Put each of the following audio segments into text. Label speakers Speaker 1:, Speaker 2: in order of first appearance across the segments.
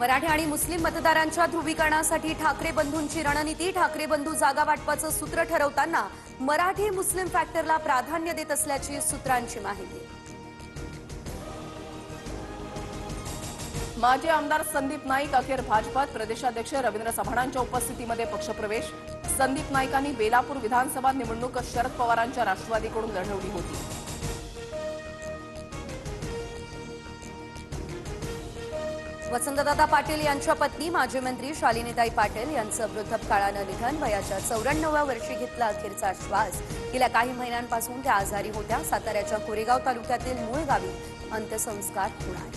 Speaker 1: मराठी आणि मुस्लिम मतदारांच्या ध्रुवीकरणासाठी ठाकरे बंधूंची रणनीती. ठाकरे बंधू जागा वाटपाचं सूत्र ठरवताना मराठी मुस्लिम फॅक्टरला प्राधान्य देत असल्याची सूत्रांची माहिती.
Speaker 2: माजी आमदार संदीप नाईक अखेर भाजपात. प्रदेशाध्यक्ष रवींद्र चव्हाणांच्या उपस्थितीमध्ये पक्षप्रवेश. संदीप नाईकांनी बेलापूर विधानसभा निवडणूक शरद पवारांच्या राष्ट्रवादीकडून लढवली होती.
Speaker 1: वसंतदादा पाटील यांच्या पत्नी माजी मंत्री शालिनीताई पाटील यांचं वृद्धपकाळानं निधन. वयाच्या 94व्या वर्षी घेतला अखेरचा श्वास. गेल्या काही महिन्यांपासून त्या आजारी होत्या. साताऱ्याच्या कोरेगाव तालुक्यातील मूळ गावी अंत्यसंस्कार होणार.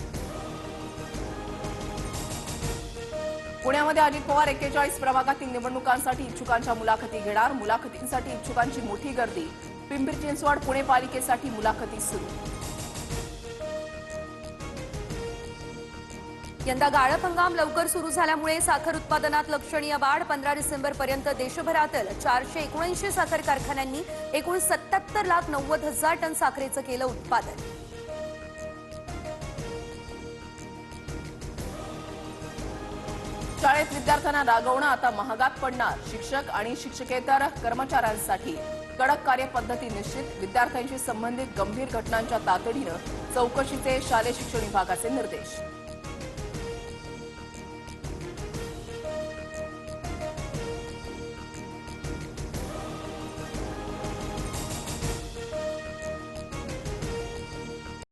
Speaker 2: पुण्यामध्ये अजित पवार 41 प्रभागातील निवडणुकांसाठी इच्छुकांच्या मुलाखती घेणार. मुलाखतींसाठी इच्छुकांची मोठी गर्दी. पिंपरी चिंचवड पुणे पालिकेसाठी मुलाखती सुरू.
Speaker 1: यंदा गाळप हंगाम लवकर सुरू झाल्यामुळे साखर उत्पादनात लक्षणीय वाढ. 15 डिसेंबरपर्यंत देशभरातील 479 साखर कारखान्यांनी एकूण 77,90,000 टन साखरेचं केलं उत्पादन.
Speaker 2: शाळेत विद्यार्थ्यांना रागवणं आता महागात पडणार. शिक्षक आणि शिक्षकेतर कर्मचाऱ्यांसाठी कडक कार्यपद्धती निश्चित. विद्यार्थ्यांशी संबंधित गंभीर घटनांच्या तातडीनं चौकशीचे शालेय शिक्षण विभागाचे निर्देश.